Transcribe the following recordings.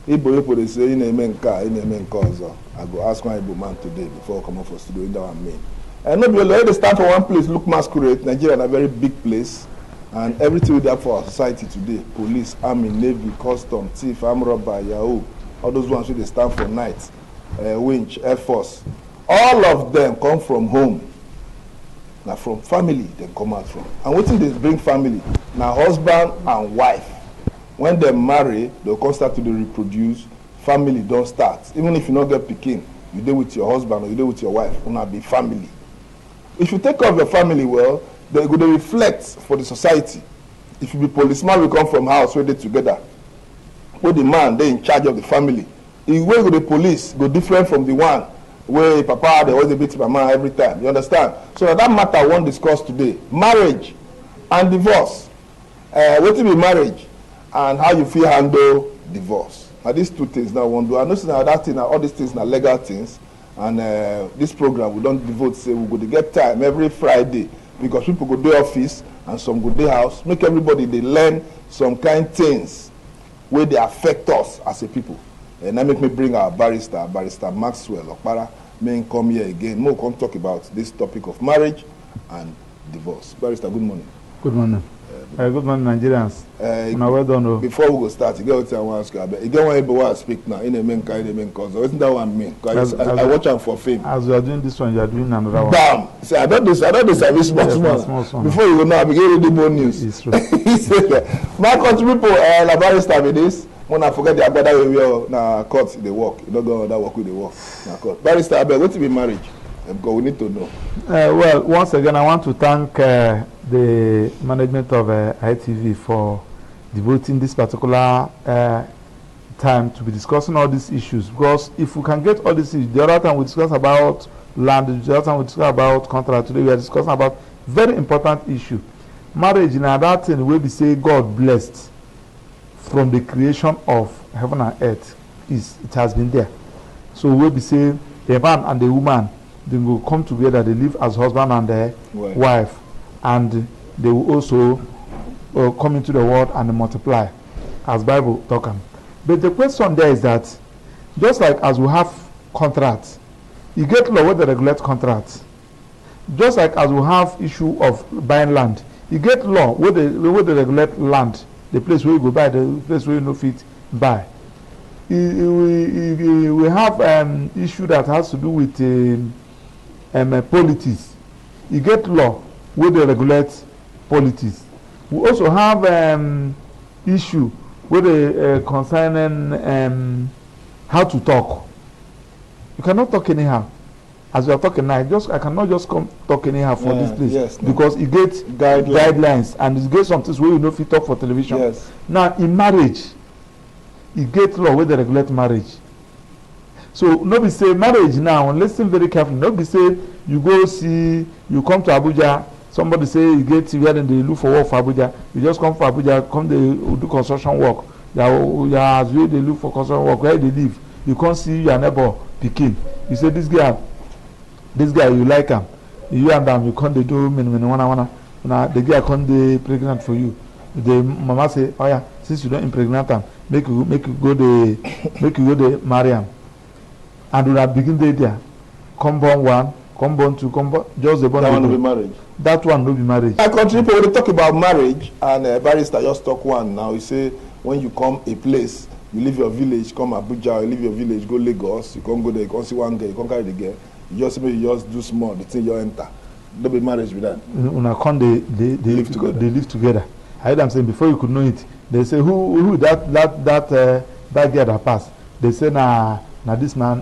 Igbo they say in a men car, in a men cause. I go ask my Igbo man today before I come up for studio in that one mean. And not be they stand for one place, look masquerade. Nigeria is a very big place, and everything we have for our society today: police, army, navy, custom, thief, armed robber, Yahoo, all those ones who they stand for night, winch, air force. All of them come from home. Now from family they come out from. And what they bring family? Now husband and wife. When they marry, they'll come start to reproduce. Family don't start. Even if you not get pikin, you deal with your husband or you deal with your wife, it will be family. If you take care of your family well, they go to reflect for the society. If you be policeman, we come from house where they together. Where the man they in charge of the family. If we go the police, go different from the one where papa they always beat mama every time. You understand? So that matter I want to discuss today. Marriage and divorce. What be marriage and how you feel handle divorce. Now these two things now I want to do. I know that thing, all these things are legal things. And this program we don't devote say we go to get time every Friday because people go to office and some go to house. Make everybody they learn some kind things where they affect us as a people. And that make me bring our barrister MAXWELL OPARA, may come here again. More come talk about this topic of marriage and divorce. Barrister, good morning. Good morning. Good morning, Nigerians. Well done. Before we go start, you get what I want to ask you. You get one able to speak now in a main cause. Isn't that one mean? I watch them for fame. As you are doing this one, you are doing another one. Bam! See, I don't do service small. Before you go now, I begin reading more news. It's true. My country people, la barrister with this. When I forget the agbada we wear na court they work. You don't go that work with the work. Na court. Barrister, I beg, what to be marriage? Because we need to know. Well, once again, I want to thank the management of ITV for devoting this particular time to be discussing all these issues. Because if we can get all these issues, the other time we discussed about land, the other time we discussed about contract. Today we are discussing about very important issue. Marriage, in that thing where we say God blessed from the creation of heaven and earth, it has been there. So where we say a man and a woman, they will come together, they live as husband and wife, and they will also come into the world and multiply, as Bible talking. But the question there is that, just like as we have contracts, you get law where they regulate contracts. Just like as we have issue of buying land, you get law where they regulate land, the place where you go buy, the place where you no fit buy. We have issue that has to do with politics. You get law where they regulate politics. We also have issue where they concerning how to talk. You cannot talk anyhow. As we are talking now, I cannot just come talk anyhow for this place. Yes, because it gets guidelines and it gets some things where you know fit talk for television. Yes. Now in marriage, you get law where they regulate marriage. So nobody say marriage now, and listen very carefully. Nobody say you go see, you come to Abuja, somebody say you get where then they look for work for Abuja. You just come for Abuja, come they do construction work. As they look for construction work, where they live. You can't see your neighbor Pikin. You say this guy you like him. You and them you can't they do one. Now the guy can't they pregnant for you. The mama say, oh yeah, since you don't impregnate him, make you go the marry him. And when I begin there, come born one, come born two, come born just the born. That one will be marriage. That one will be marriage. I continue when they talk about marriage and barrister just talk one now. You say when you come a place, you leave your village, come Abuja, you leave your village, go Lagos, you can't go there, you can't see one girl, you can't carry the girl. You just do small, the thing you enter. Don't be marriage with that. When I come, they live together. They live together. I heard them saying before you could know it, they say who that girl that passed. They say na this man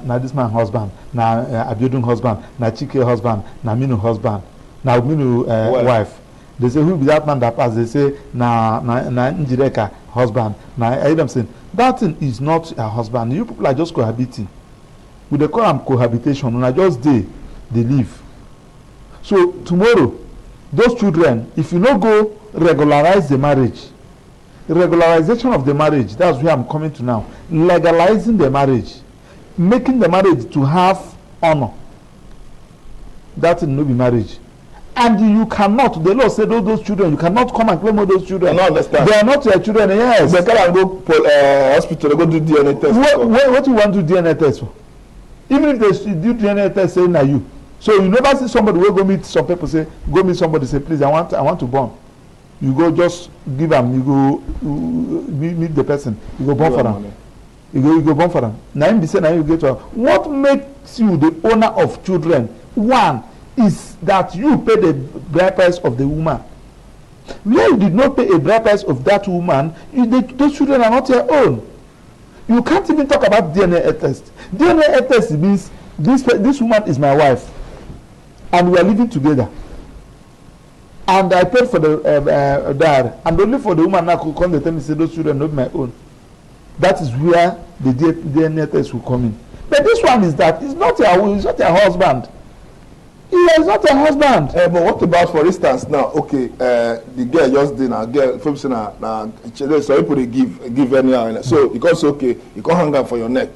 husband, na Abiodun husband, na Chike husband, na Minu husband, na Minu wife. They say who be that man that passed? They say na Njireka husband. I heard them saying that thing is not a husband. You people are just cohabiting. We dey call them cohabitation. When I just they live. So tomorrow, those children, if you no go regularize the marriage, regularization of the marriage, that's where I'm coming to now. Legalizing the marriage, making the marriage to have honor. That will not be marriage. And you cannot, the law said all those children, you cannot come and claim all those children. I don't understand. They are not your children, yes. They can go hospital, go do DNA test. What do you want to do DNA test for? Even if they do DNA test, say na you. So you never see somebody will go meet some people, say, go meet somebody, say, please, I want to born. You go just give them, you go meet the person, you go born for them. You go born for them. Now him be say, now you get to what makes you the owner of children? One is that you pay the bride price of the woman. Where you did not pay a bride price of that woman, those children are not your own. You can't even talk about DNA test. DNA test means this woman is my wife, and we are living together. And I paid for the dad, and only for the woman now could come and tell me say those children are not my own. That is where the DNA test will come in. But this one is that it's not your husband. He is not a husband. But what about, for instance, now, okay, the girl just did now, girl, focusing now, so people they give anyhow. So, because okay, you can't hang up for your neck.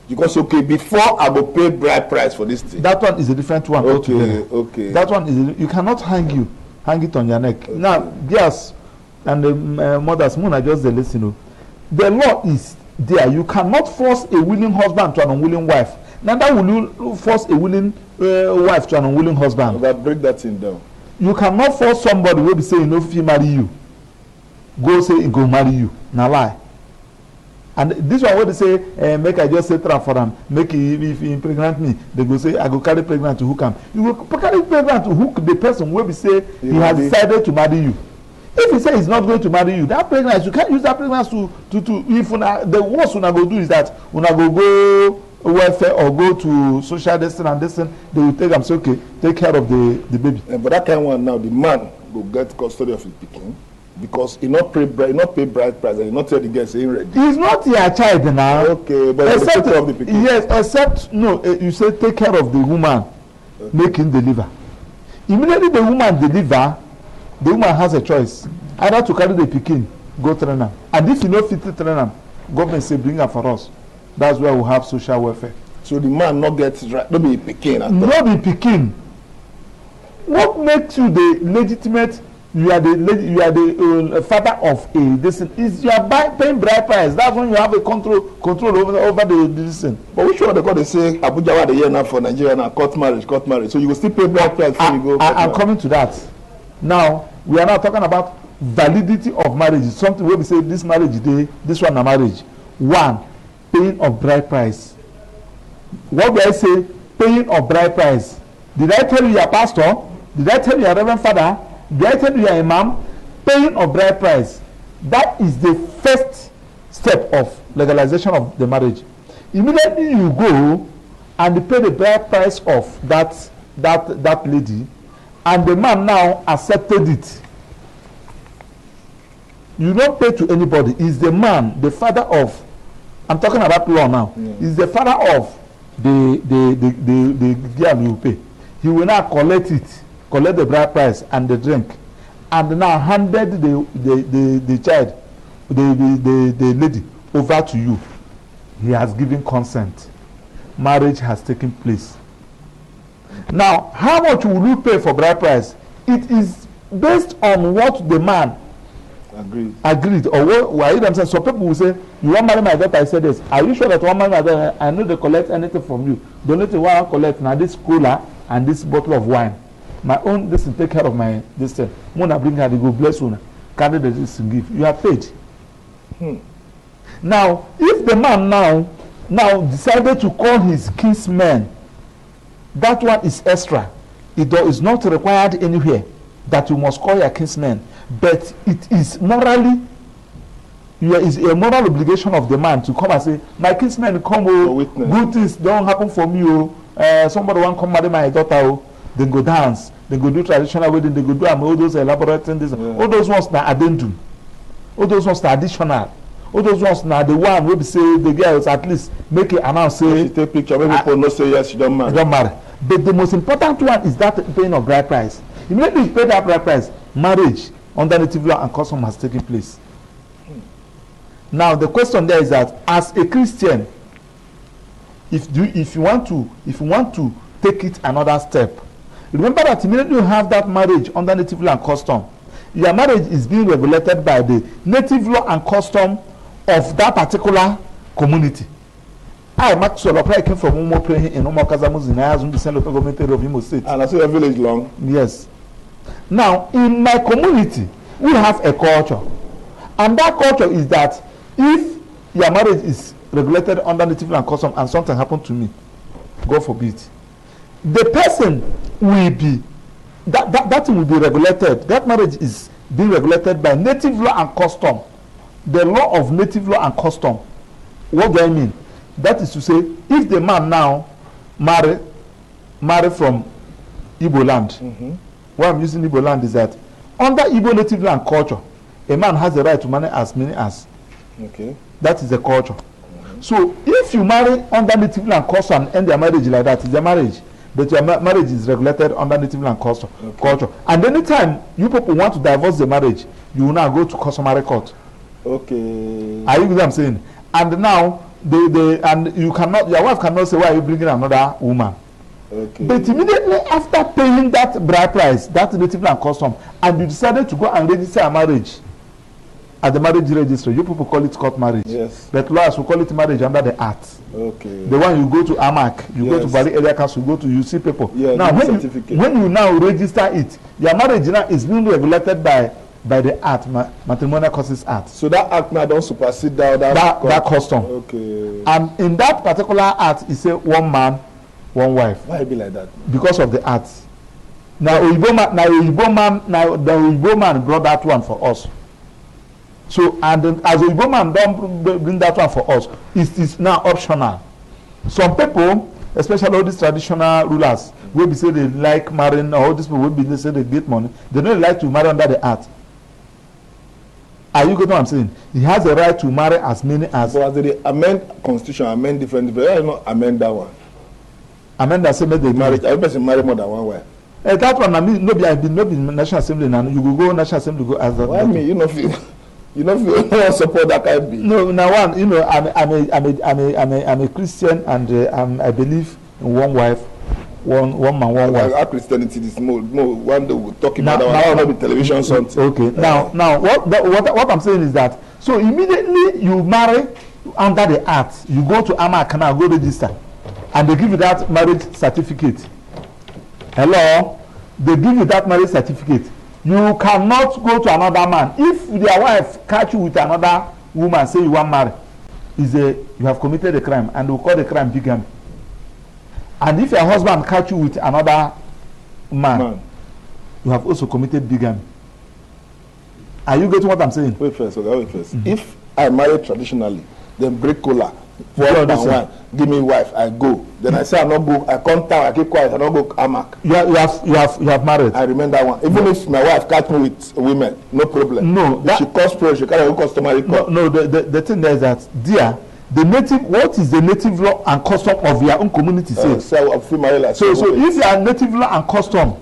Because okay, before I will pay bride price for this thing. That one is a different one. Okay. That one is, you cannot hang it on your neck. Okay. Now, girls and the mothers, Mona just listen, you know, the law is there. You cannot force a willing husband to an unwilling wife. Neither will you force a willing wife to an unwilling husband. Okay, break that thing down. You cannot force somebody who be saying no, if he marry you, go say he go marry you. Now lie. And this one where they say, make I just say trap for them, make if he impregnate me, they go say I go carry pregnant to hook him. You go carry pregnant to hook the person where we say he has decided to marry you. If he say he's not going to marry you, that pregnancy, you can't use that pregnancy to if the worst una go do is that una go welfare or go to social destiny and destiny, they will take them say okay, take care of the baby. But that kind of one now, the man will get custody of his pikin because he not pay bride price and he not tell the girl saying ready. He's not your child now. Okay, but except, take care of the pikin. Yes, except no, you say take care of the woman, okay. Make him deliver. Immediately the woman deliver, the woman has a choice either to carry the pikin, go train am, and if you no fit train am, government say bring am for us. That's where we have social welfare. So the man not get right, not be pikin at all. Not be pikin. What makes you the legitimate? You are the father of a this is you are paying bride price. That's when you have a control over the this thing. But which one they say Abuja what they hear now for Nigeria now court marriage. So you will still pay bride price before you go. I'm coming to that. Now we are now talking about validity of marriage. It's something where we say this marriage day, this one a marriage. One, paying of bride price. What do I say? Paying of bride price. Did I tell you your pastor? Did I tell you your reverend father? Did I tell you your imam? Paying of bride price. That is the first step of legalization of the marriage. Immediately you go and pay the bride price of that lady, and the man now accepted it. You don't pay to anybody. It's the man, the father of. I'm talking about law now. Yeah. Is the father of the girl you pay. He will now collect the bride price and the drink, and now handed the child, the lady over to you. He has given consent. Marriage has taken place. Now, how much will you pay for bride price? It is based on what the man agreed or why them say. Some people will say, you want marry my daughter? I said this. Are you sure that you want marry my daughter? I know they collect anything from you. The only thing I collect now this cooler and this bottle of wine. My own this will take care of my this thing. Mona bring her, they go bless una. Carry the this and give. You are paid. Now, if the man now decided to call his kinsmen, that one is extra. It is not required anywhere that you must call your kinsmen. But it is morally, is a moral obligation of the man to come and say, my kinsmen come, good things don't happen for me, somebody want come marry my daughter, then go dance, then go do traditional wedding, they go do all those elaborate things. Yeah. All those ones na addendum, all those ones na additional, all those ones na the one wey be say the girls at least make it announce say, take picture, maybe people no say yes, you don't marry. But the most important one is that paying of bride price. Immediately you pay that bride price, marriage under native law and custom has taken place. Now the question there is that as a Christian, if you want to take it another step, Remember that immediately you have that marriage under native law and custom, your marriage is being regulated by the native law and custom of that particular community. I Maxwell I came from Umo praying in Umo Kazamus in Ayazun, the Central Government of Imo State. And I see your village long. Yes. Now, in my community, we have a culture. And that culture is that if your marriage is regulated under native law and custom and something happened to me, God forbid, the person will be, that thing will be regulated. That marriage is being regulated by native law and custom. The law of native law and custom. What do I mean? That is to say, if the man now marry from Igbo land, why I'm using Igbo land is that under Igbo native law and culture, a man has the right to marry as many as. Okay. That is the culture. So if you marry under native law and custom and end your marriage like that, it's a marriage. But your marriage is regulated under native law and custom, culture. And anytime you people want to divorce the marriage, you will now go to customary court. Okay. Are you get what I'm saying? And now and you cannot, your wife cannot say, why are you bringing another woman? Okay. But immediately after paying that bride price, that native law and custom, and you decided to go and register a marriage at the marriage registry, you people call it court marriage. Yes. But lawyers will call it marriage under the act. Okay. The one you go to AMAC, you go to Barr area council, you go to, you see people. Yeah, now when you now register it, your marriage now is being regulated by the act, Matrimonial Causes Act. So that act now don't supersede that custom. Okay. And in that particular act, it say one man, one wife. Why it be like that? Because of the act. Now the Igbo man brought that one for us. So and as a Igbo man don't bring that one for us, it is now optional. Some people, especially all these traditional rulers, will be say they like marrying, or all these people will be they say they get money. They don't like to marry under the act. Are you getting what I'm saying? He has a right to marry as many as. But as they amend constitution, amend different, but not amend that one. Amend that same they marriage. Every person marry more than one wife. That one, I mean, no be National Assembly now. You will go National Assembly go as that. Why me? You know feel. You know feel no support that kind be. No, now one, you know, I'm a Christian and I believe in one wife. One man, one wife. Our Christianity is more one day we'll talk about that one. Now be television something. Okay. Now what I'm saying is that so immediately you marry under the act, you go to AMAC now, go register, and they give you that marriage certificate. Hello, they give you that marriage certificate. You cannot go to another man if their wife catch you with another woman, say you want marry, you have committed a crime, and we call the crime bigamy. And if your husband catch you with another man, you have also committed bigamy. Are you getting what I'm saying? Wait first. If I marry traditionally, then break collar, one, give me wife, I go. Then I say I not go, I come down, I keep quiet, I don't go AMAC. You have married. I remember that one. Even if my wife catch me with women, no problem. No, if she cause pressure, she carry customary court. No, the thing there is that what is the native law and custom of your own community say? So if your native law and custom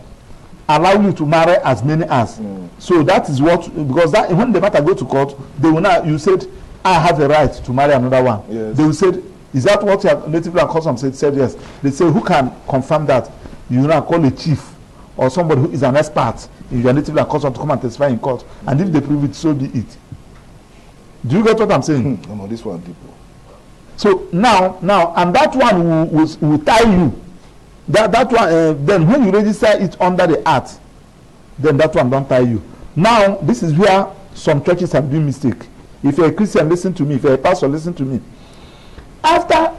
allow you to marry as many as, so that is what, because that when the matter go to court, they will now, you said I have a right to marry another one. Yes. They will say, is that what your native law and custom said yes. They say, who can confirm that? You now call a chief or somebody who is an expert in your native law and custom to come and testify in court, and if they prove it, so be it. Do you get what I'm saying? No, this one people. So now, and that one will tie you. That one, then when you register it under the act, then that one don't tie you. Now, this is where some churches have been mistake. If you're a Christian, listen to me. If you're a pastor, listen to me. After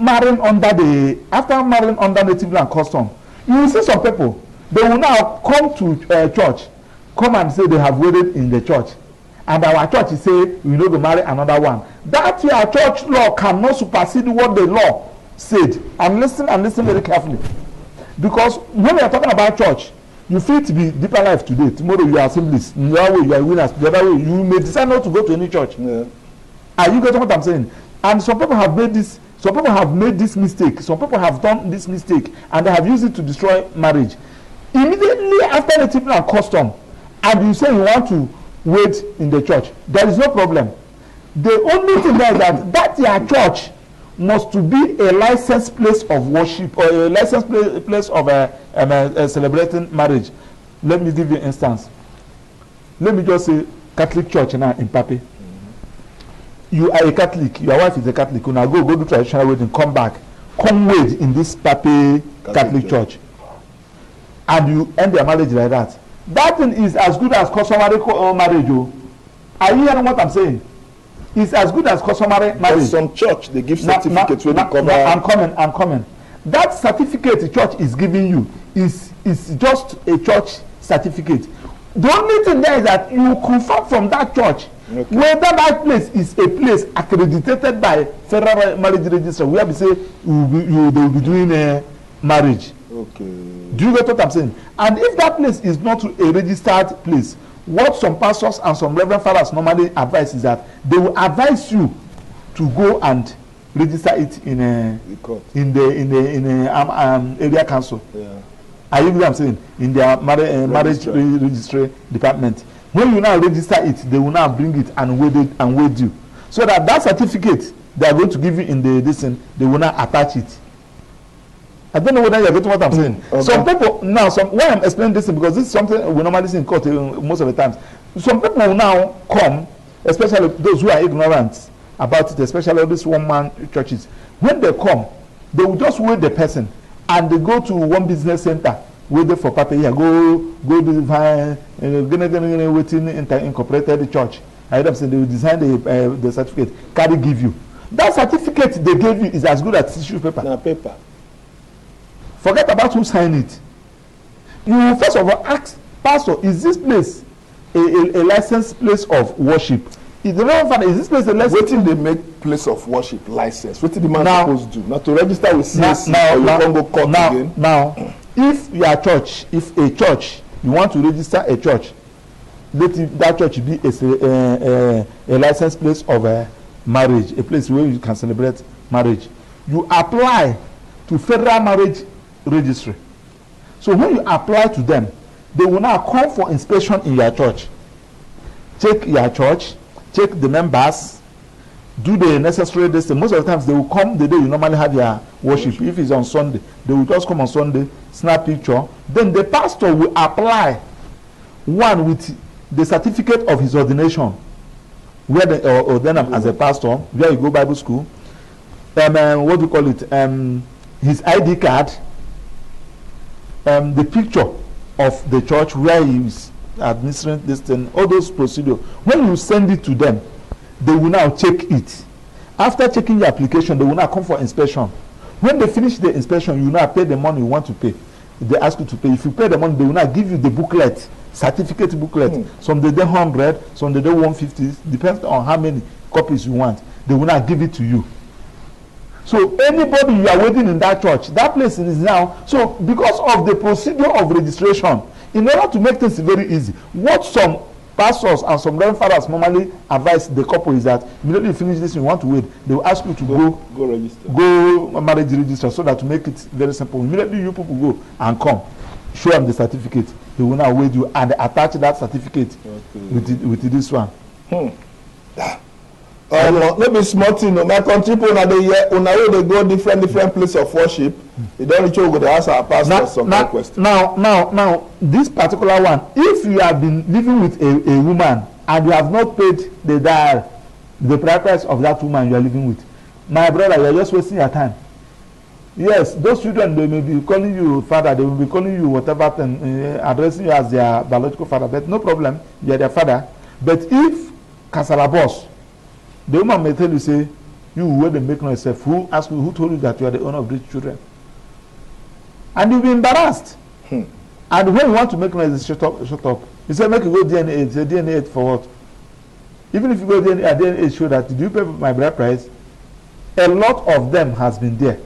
marrying under native land custom, you will see some people. They will now come to church, come and say they have wedded in the church. And our church is say we know to marry another one. That your church law cannot supersede what the law said. And listen very carefully, because when we are talking about church, you feel to be deeper life today. Tomorrow you are assemblies. The other way you are winners. The other way you may decide not to go to any church. Yeah. Are you getting what I'm saying? And some people have made this. Some people have made this mistake. Some people have done this mistake, and they have used it to destroy marriage. Immediately after native land custom, and you say you want to wait in the church, there is no problem. The only thing there is that your church must to be a licensed place of worship or a licensed place of celebrating marriage. Let me give you an instance. Let me just say Catholic Church now in Pape. You are a Catholic, your wife is a Catholic, you now go do traditional wedding, come back, come wed in this Pape Catholic Church. And you end your marriage like that. That thing is as good as customary marriage. Oh. Are you hearing what I'm saying? It's as good as customary marriage. There's some church, they give certificates when they cover. I'm coming. That certificate the church is giving you is just a church certificate. The only thing there is that you confirm from that church whether that place is a place accredited by Federal Marriage Registry, where we say they will be doing a marriage. Okay. Do you get what I'm saying? And if that place is not a registered place, what some pastors and some reverend fathers normally advise is that they will advise you to go and register it in the area council. Yeah. Are you know what I'm saying? In their marriage registry department. When you now register it, they will now bring it and wait you. So that certificate they are going to give you in the thing, they will now attach it. I don't know whether you're getting what I'm saying. Okay. Some people now, why I'm explaining this because this is something we normally see in court most of the times. Some people will now come, especially those who are ignorant about it, especially these one-man churches. When they come, they will just wait the person and they go to one business center, wait there for Papa here, go design, waiting incorporated church. I don't say they will design the certificate, carry give you. That certificate they gave you is as good as tissue paper. No, paper. Forget about who signed it. You will first of all ask, Pastor, is this place a licensed place of worship? Is this place a licensed? Waiting they make place of worship license. What did the man supposed to do? Not to register with CAC or you can't go court again. Now, if you are church, if a church, you want to register a church, let that church be a licensed place of marriage, a place where you can celebrate marriage. You apply to Federal Marriage Registry. So when you apply to them, they will now come for inspection in your church. Check your church, check the members, do the necessary distance. Most of the times they will come the day you normally have your worship. If it's on Sunday, they will just come on Sunday, snap picture. Then the pastor will apply one with the certificate of his ordination, where the ordain him as a pastor, where you go Bible school. What do you call it? His ID card, the picture of the church where he is administering this thing, all those procedures. When you send it to them, they will now check it. After checking your application, they will now come for inspection. When they finish the inspection, you now pay the money you want to pay. They ask you to pay. If you pay the money, they will now give you the booklet, certificate booklet. Some they do 100, some they do 150, depends on how many copies you want. They will now give it to you. So anybody you are waiting in that church, that place is now. So because of the procedure of registration, in order to make things very easy, what some pastors and some reverend fathers normally advise the couple is that immediately you finish this, you want to wait, they will ask you to go register, go marriage register, so that to make it very simple. Immediately you people go and come, show them the certificate. They will now wait you and attach that certificate with this one. Maybe small thing. My country people they go different place of worship. They don't reach over the ask our pastor some request. Now, this particular one, if you have been living with a woman and you have not paid the price of that woman you are living with, my brother, you are just wasting your time. Yes, those children, they may be calling you father, they will be calling you whatever thing, addressing you as their biological father, but no problem, you are their father. But if Kasala boss, the woman may tell you, say, you where they make noise, who asked you, who told you that you are the owner of these children? And you'll be embarrassed. And when you want to make noise, shut up. You say, make you go DNA. Say, DNA for what? Even if you go DNA show that, do you pay my bride price? A lot of them has been there.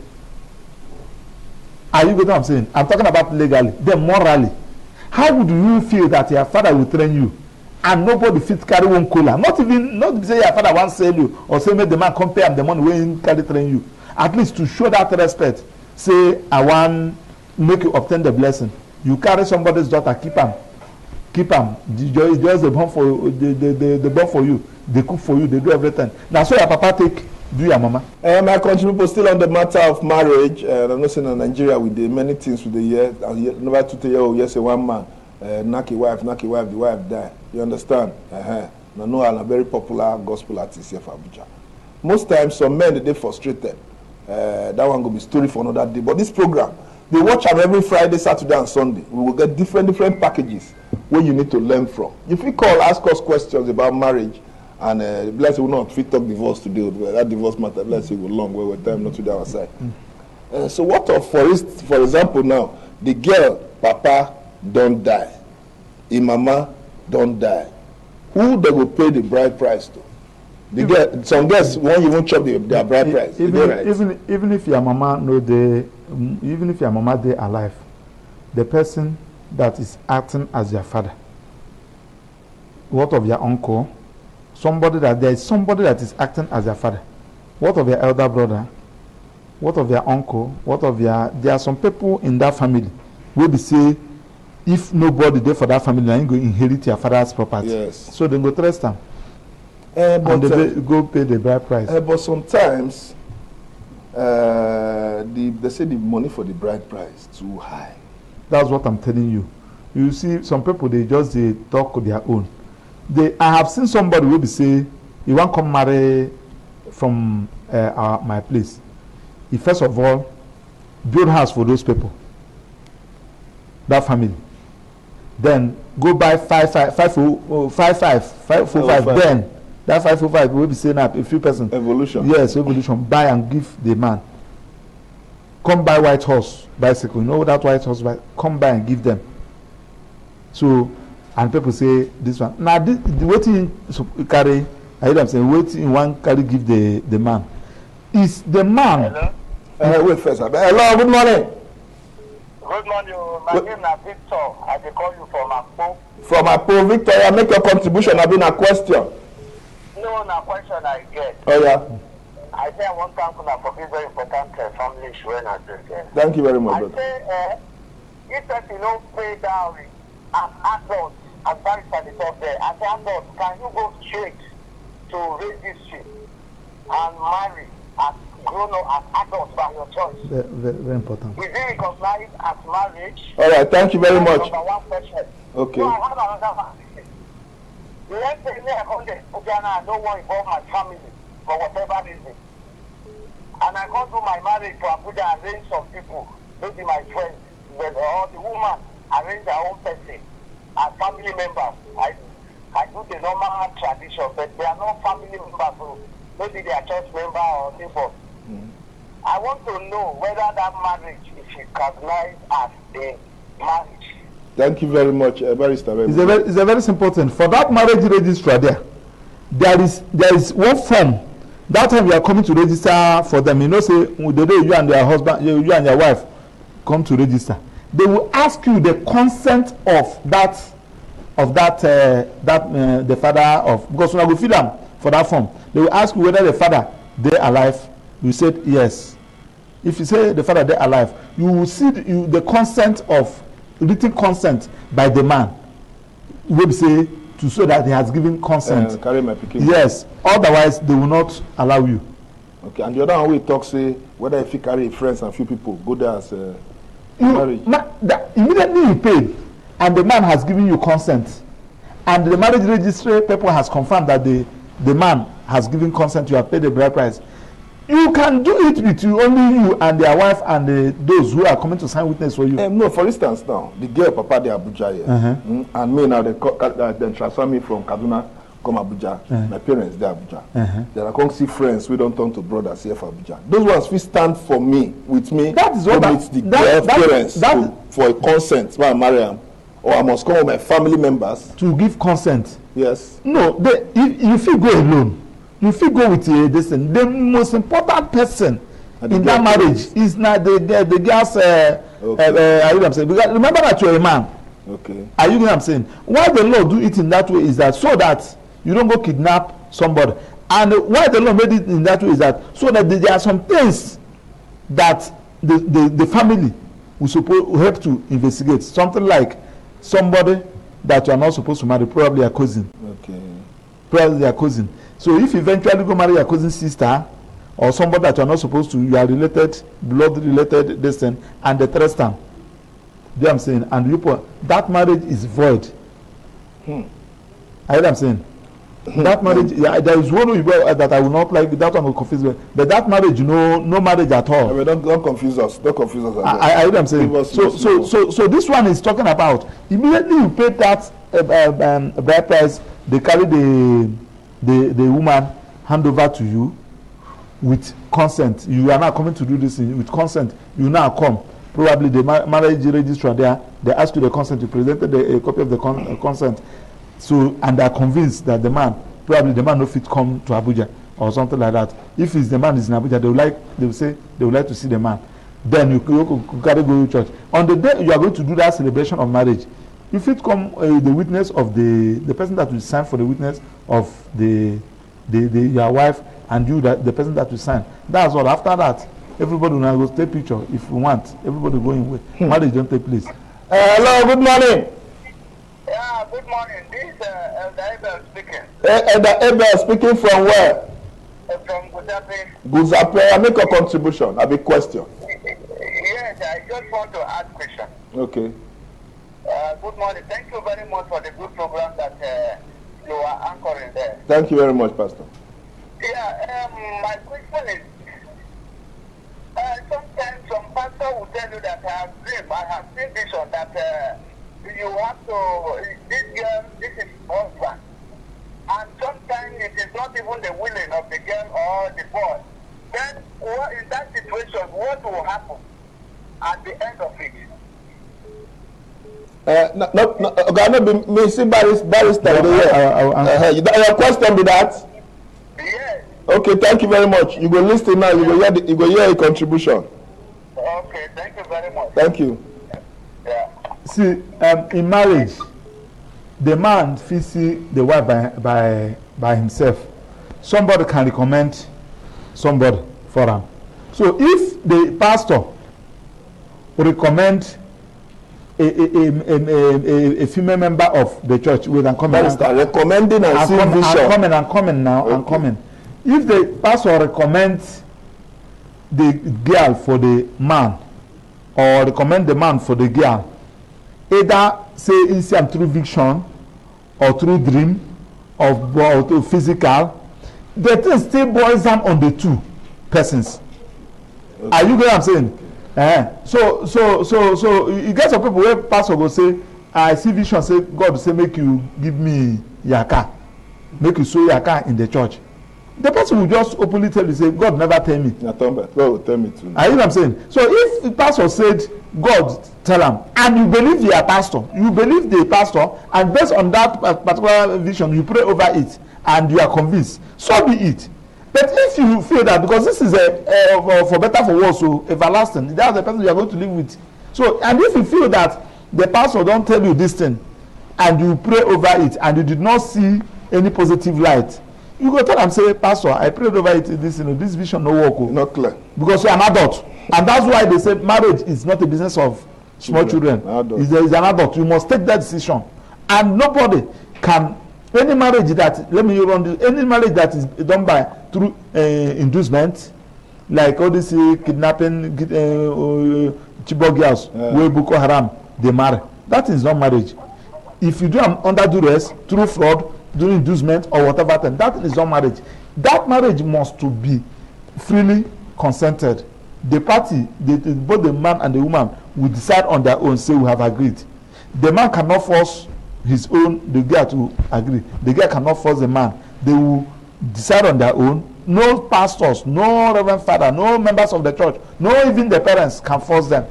Are you getting what I'm saying? I'm talking about legally, then morally. How would you feel that your father will train you? And nobody fit carry one cola. Not say your father wants sell you or say make the man come pay him the money when he carry train you. At least to show that respect. Say I want make you obtain the blessing. You carry somebody's daughter, keep him. Just the born for the born for you. They cook for you. They do everything. Now so your papa take do your mama? My country people still on the matter of marriage. I'm not saying in Nigeria we did many things with the year. Never 2 years, yes, one man, knock a wife, the wife die. You understand? I know I'm a very popular gospel artist here for Abuja. Most times, some men they frustrated. That one will be story for another day. But this program, they watch them every Friday, Saturday, and Sunday. We will get different packages where you need to learn from. If you call, ask us questions about marriage, and bless you, will not fit talk divorce today. That divorce matter, bless you, will long where time not to our side. So what of, for example, now the girl, papa don't die, mama don't die. Who they will pay the bride price to? The girl, some girls won't even chop their bride price. Even if your mama even if your mama they alive, the person that is acting as your father, what of your uncle? There is somebody that is acting as your father. What of your elder brother? What of your uncle? There are some people in that family who be say, if nobody there for that family, then you go inherit your father's property. Yes. So they go trust them. And they go pay the bride price. But sometimes they say the money for the bride price too high. That's what I'm telling you. You see, some people they talk their own. I have seen somebody who be say, "You want come marry from my place. He first of all build house for those people, that family. Then go buy 545. Then that 545 will be saying up a few percent. Evolution. Yes, evolution. Buy and give the man. Come buy white horse bicycle. You know that white horse bicycle? Come buy and give them. So, and people say this one. Now the waiting carry. I hear them saying waiting one carry give the man. Is the man? Hello. Wait first. Hello. Good morning. Good morning. My name is Victor. I will call you from Akpo. From Akpo, Victor. I make your contribution. I've been a question. No, question I get. Oh yeah. I say I want to thank you for this very important family issue when I do there. Thank you very much. I say if person don't pay dowry as adults, as Barr is up there, as adults, can you go straight to registry and marry as grown up as adults by your choice? Very important. Is it recognized as marriage? All right. Thank you very much. Number one question. Okay. So I have another one. Let's say me, I come there, okay, and I don't want to involve my family for whatever reason. And I go to my marriage to Abuja and arrange some people, maybe my friends, or the woman arrange their own person as family members. I do the normal tradition, but they are not family members, so maybe they are church member or neighbor. I want to know whether that marriage is recognized as a marriage. Thank you very much, Barrister. It's a very simple thing. For that marriage registrar there is one form. That time you are coming to register for them, you know, say the day you and your husband, you and your wife come to register, they will ask you the consent of the father of, because when I go fill them for that form, they will ask you whether the father they alive. You said yes. If you say the father they alive, you will see the consent of written consent by the man. We say to show that he has given consent. Carry my picking. Yes. Otherwise, they will not allow you. Okay. And the other one we talk say whether if you carry friends and few people go there as marriage. Immediately you paid, and the man has given you consent, and the marriage registry people has confirmed that the man has given consent. You have paid the bride price. You can do it with only you and their wife and those who are coming to sign witness for you. No, for instance, now the girl papa de Abuja here, and me now they transfer me from Kaduna come Abuja. My parents they Abuja. Then I come see friends we don't turn to brothers here for Abuja. Those ones we stand for me with me. That is what the girl parents for a consent when I marry them, or I must come with my family members to give consent. Yes. No, if you go alone. You feel go with this thing. The most important person in that marriage is not the girl's. Are you know what I'm saying? Because remember that you're a man. Okay. Are you know what I'm saying? Why the law do it in that way is that so that you don't go kidnap somebody. And why the law made it in that way is that so that there are some things that the family will help to investigate. Something like somebody that you are not supposed to marry, probably a cousin. Okay. Probably a cousin. So if you eventually go marry your cousin's sister or somebody that you are not supposed to, you are related, blood related, this thing, and the third time. Do you know what I'm saying? And you put that marriage is void. I hear what I'm saying. That marriage, there is one that I will not like. That one will confuse me. But that marriage, no marriage at all. I mean, don't confuse us. Don't confuse us. I hear what I'm saying. So this one is talking about immediately you pay that bride price. They carry the woman hand over to you with consent. You are now coming to do this with consent. You now come. Probably the marriage registrar there, they ask you the consent. You presented a copy of the consent. So, and they are convinced that the man no fit come to Abuja or something like that. If the man is in Abuja, they will say they would like to see the man. Then you carry go to church. On the day you are going to do that celebration of marriage, you fit come the witness of the person that will sign for the witness of your wife, and you the person that will sign. That's all. After that, everybody will now go take picture. If you want, everybody go in way. Marriage don't take place. Hello, good morning. Yeah, good morning. This is Elder Abel speaking. Elder Abel speaking from where? From Guzape. Guzape, I make a contribution. A big question. Yes, I just want to ask a question. Okay. Good morning. Thank you very much for the good program that you are anchoring there. Thank you very much, Pastor. Yeah, my question is, sometimes some pastor will tell you that I have seen vision that you have to, this girl, this is husband. And sometimes it is not even the willing of the girl or the boy. Then in that situation, what will happen at the end of it? Your question be that? Yes. Okay, thank you very much. You go listen now. You go hear a contribution. Okay, thank you very much. Thank you. Yeah. See, in marriage, the man see the wife by himself. Somebody can recommend somebody for him. So if the pastor recommend a female member of the church with and coming recommending and coming now and coming. If the pastor recommends the girl for the man or recommend the man for the girl, either say inside through vision or through dream or through physical, the thing still boils down on the two persons. Okay. Are you getting what I'm saying? So you get some people where pastor go say, I see vision, say God say make you give me your car, make you show your car in the church. The person will just openly tell you, say God never tell me. God will tell me too. Are you know what I'm saying? So if the pastor said God tell him, and you believe your pastor, you believe the pastor, and based on that particular vision, you pray over it, and you are convinced, so be it. But if you feel that because this is for better for worse, so everlasting, that's the person you are going to live with. So, and if you feel that the pastor don't tell you this thing, and you pray over it, and you did not see any positive light, you go tell them, say, Pastor, I prayed over it, this vision no work. Not clear. Because you are an adult. And that's why they say marriage is not a business of small children. It's an adult. You must take that decision. And nobody can, any marriage that, any marriage that is done by through inducement, like all this kidnapping, Chibok girls, where Boko Haram, they marry. That is not marriage. If you do under duress, through fraud, during inducement or whatever thing, that is not marriage. That marriage must to be freely consented. The party, both the man and the woman will decide on their own, say we have agreed. The man cannot force the girl to agree. The girl cannot force the man. They will decide on their own. No pastors, no reverend father, no members of the church, no even the parents can force them.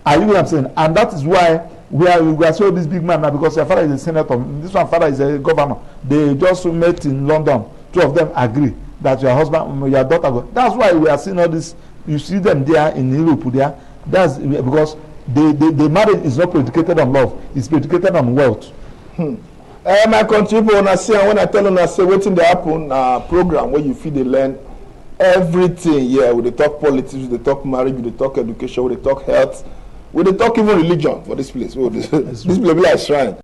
Are you what I'm saying? And that is why we are so this big man now, because your father is a senator, this one father is a governor. They just met in London. Two of them agree that your husband, your daughter go. That's why we are seeing all this. You see them there in Europe there. That's because the marriage is not predicated on love, it's predicated on wealth. My country people, when I tell them, I say waiting to happen program where you feel they learn everything. Yeah, we talk politics, we talk marriage, we talk education, we talk health. We dey talk even religion for this place. This place be like shrine.